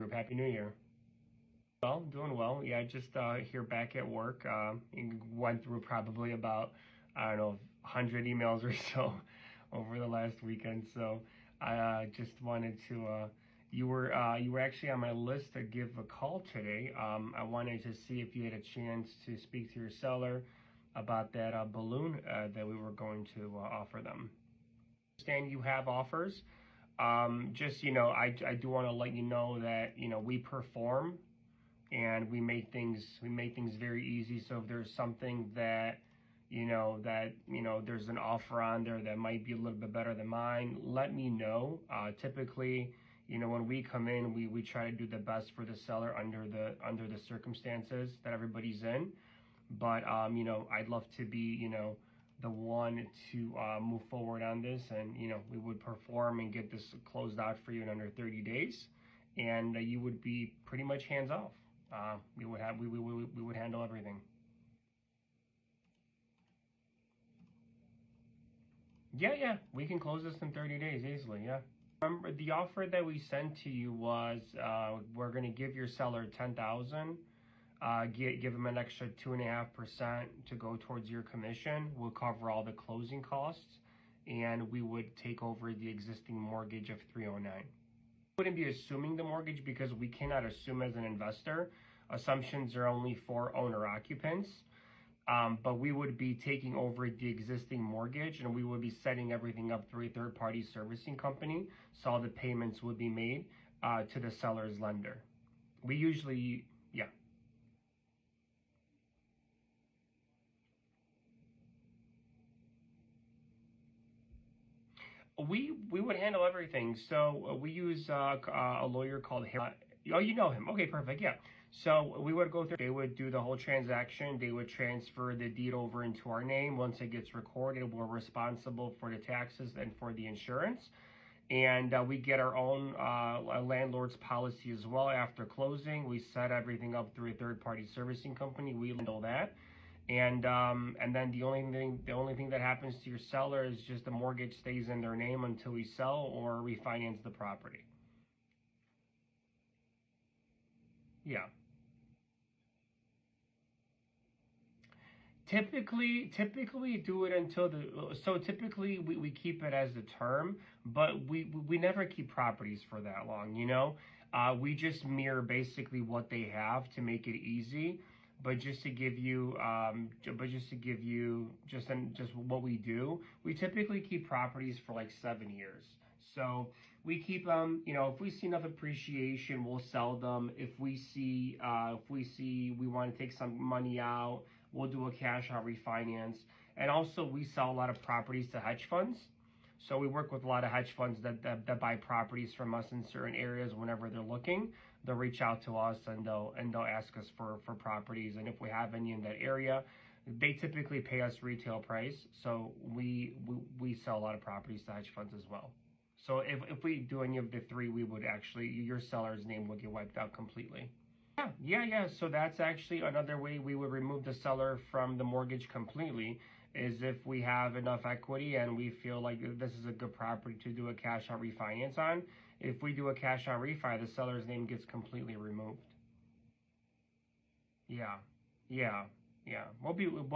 Group. Happy New Year. Well, doing well. Yeah, just here back at work. Went through probably about, I don't know, 100 emails or so over the last weekend. So I just wanted to. You were actually on my list to give a call today. I wanted to see if you had a chance to speak to your seller about that balloon that we were going to offer them. I understand you have offers. Just, I do want to let you know that, we perform and we make things very easy. So if there's something that, there's an offer on there that might be a little bit better than mine, let me know. Typically, when we come in, we try to do the best for the seller under the circumstances that everybody's in. But, I'd love to be, the one to move forward on this, and we would perform and get this closed out for you in under 30 days, and you would be pretty much hands off. We would handle everything. Yeah, we can close this in 30 days easily. Yeah. Remember, the offer that we sent to you was we're going to give your seller $10,000. Give them an extra 2.5% to go towards your commission. We'll cover all the closing costs, and we would take over the existing mortgage of $309. Wouldn't be assuming the mortgage because we cannot assume as an investor. Assumptions are only for owner occupants. But we would be taking over the existing mortgage, and we would be setting everything up through a third-party servicing company, so all the payments would be made to the seller's lender. We usually, yeah. We would handle everything. So we use a lawyer called oh, you know him. Okay, perfect. Yeah. So we would go through. They would do the whole transaction. They would transfer the deed over into our name. Once it gets recorded, we're responsible for the taxes and for the insurance. And we get our own landlord's policy as well after closing. We set everything up through a third-party servicing company. We handle that. And then the only thing that happens to your seller is just the mortgage stays in their name until we sell or refinance the property. Yeah. Typically we do it until typically we keep it as the term, but we never keep properties for that long, we just mirror basically what they have to make it easy. But just to give you, just what we do, we typically keep properties for like 7 years. So we keep them, if we see enough appreciation, we'll sell them. If we see we want to take some money out, we'll do a cash out refinance. And also we sell a lot of properties to hedge funds. So we work with a lot of hedge funds that buy properties from us in certain areas. Whenever they're looking, they'll reach out to us and they'll ask us for properties. And if we have any in that area, they typically pay us retail price. So we sell a lot of properties to hedge funds as well. So if we do any of the three, we would actually, your seller's name would get wiped out completely. Yeah. So that's actually another way we would remove the seller from the mortgage completely, is if we have enough equity and we feel like this is a good property to do a cash out refinance on. If we do a cash out refi, the seller's name gets completely removed. Yeah. Well,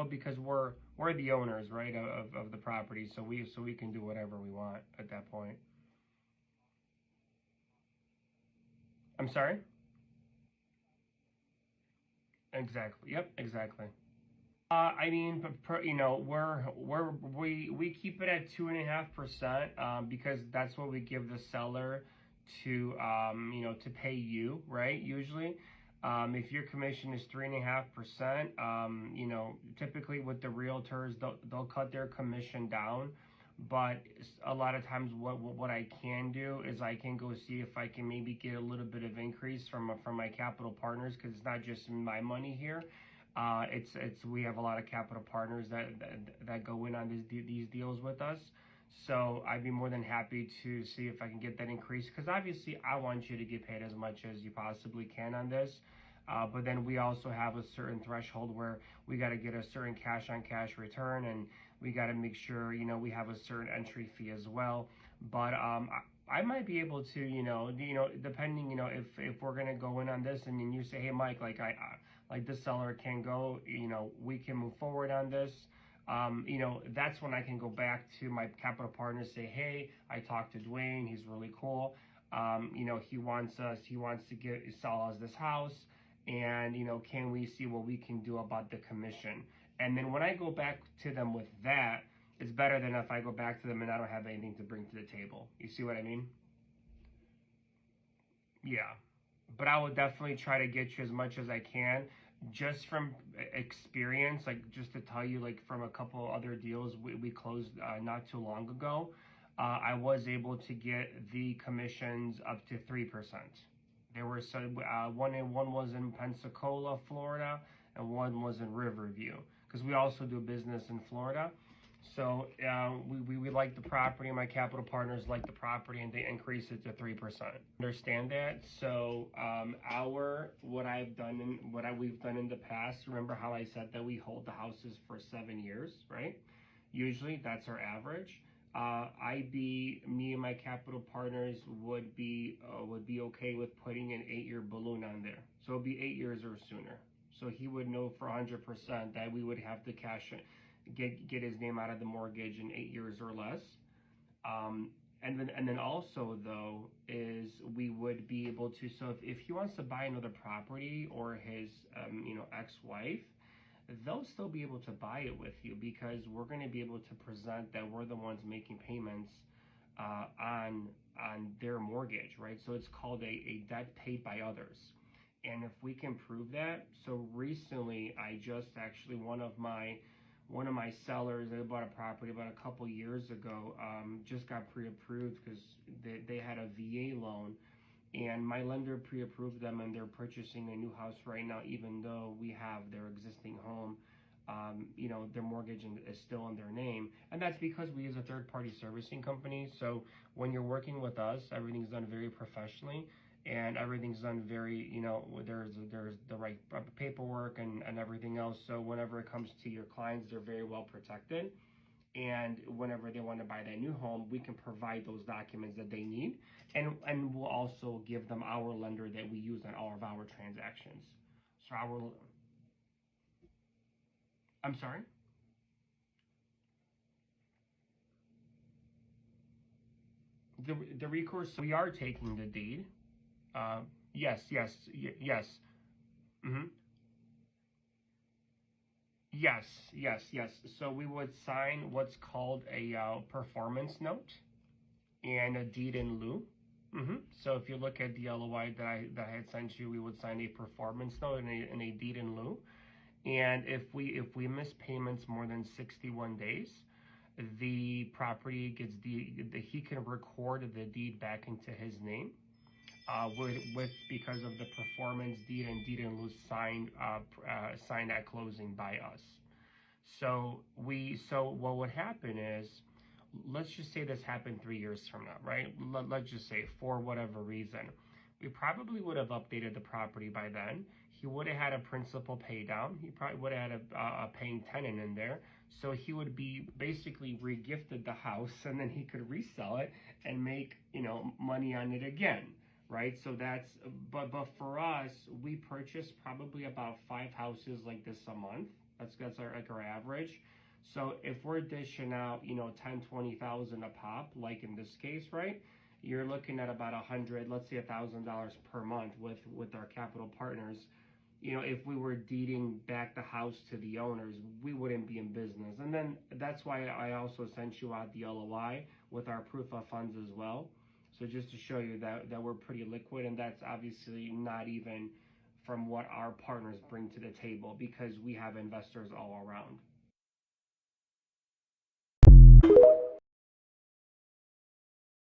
because we're the owners, right, of the property, so we can do whatever we want at that point. I'm sorry? Exactly. Yep, exactly. I mean, we keep it at 2.5%, because that's what we give the seller to to pay you, right? Usually, if your commission is 3.5%, typically with the realtors, they'll cut their commission down. But a lot of times, what I can do is I can go see if I can maybe get a little bit of increase from my capital partners, because it's not just my money here. We have a lot of capital partners that go in on these deals with us. So I'd be more than happy to see if I can get that increase, because obviously I want you to get paid as much as you possibly can on this. But then we also have a certain threshold where we got to get a certain cash on cash return, and we got to make sure, we have a certain entry fee as well. But I might be able to, depending, if we're gonna go in on this, and then you say, hey, Mike, like this seller can go, we can move forward on this. That's when I can go back to my capital partners, say, hey, I talked to Dwayne, he's really cool. He wants to sell us this house, and can we see what we can do about the commission? And then when I go back to them with that, it's better than if I go back to them and I don't have anything to bring to the table. You see what I mean? Yeah. But I will definitely try to get you as much as I can, just from experience, like just to tell you, like from a couple other deals we closed not too long ago. I was able to get the commissions up to 3%. There were some, one was in Pensacola, Florida, and one was in Riverview, because we also do business in Florida. So we like the property, my capital partners like the property, and they increase it to 3%. Understand that? So what we've done in the past. Remember how I said that we hold the houses for 7 years, right? Usually that's our average. Me and my capital partners would be okay with putting an 8-year balloon on there. So it'd be 8 years or sooner. So he would know for 100% that we would have the cash, get his name out of the mortgage in 8 years or less. And then also though is we would be able to, so if he wants to buy another property, or his ex-wife, they'll still be able to buy it with you, because we're going to be able to present that we're the ones making payments on their mortgage, right? So it's called a debt paid by others. And if we can prove that, so recently I just actually, one of my sellers, they bought a property about a couple years ago, just got pre-approved because they had a VA loan, and my lender pre-approved them, and they're purchasing a new house right now, even though we have their existing home. Their mortgage is still in their name, and that's because we use a third-party servicing company. So when you're working with us, everything's done very professionally, and everything's done very, there's the right paperwork and everything else. So whenever it comes to your clients, they're very well protected. And whenever they want to buy that new home, we can provide those documents that they need, and we'll also give them our lender that we use on all of our transactions. So I'm sorry? The recourse, we are taking the deed. Yes. Mm-hmm. Yes. So we would sign what's called a performance note and a deed in lieu. So if you look at the LOI that I had sent you, we would sign a performance note and a deed in lieu. And if we miss payments more than 61 days, the property gets he can record the deed back into his name. Because of the performance deed and deed in lieu signed at closing by us. So what would happen is, let's just say this happened 3 years from now, right? Let's just say, for whatever reason, we probably would have updated the property by then. He would have had a principal pay down. He probably would have had a paying tenant in there. So he would be basically regifted the house, and then he could resell it and make money on it again. Right, so but for us, we purchase probably about 5 houses like this a month. That's our average. So if we're dishing out 10-20,000 a pop, like in this case, right, you're looking at about let's say $1,000 per month with our capital partners. If we were deeding back the house to the owners, we wouldn't be in business. And then that's why I also sent you out the LOI with our proof of funds as well. So just to show you that we're pretty liquid, and that's obviously not even from what our partners bring to the table, because we have investors all around.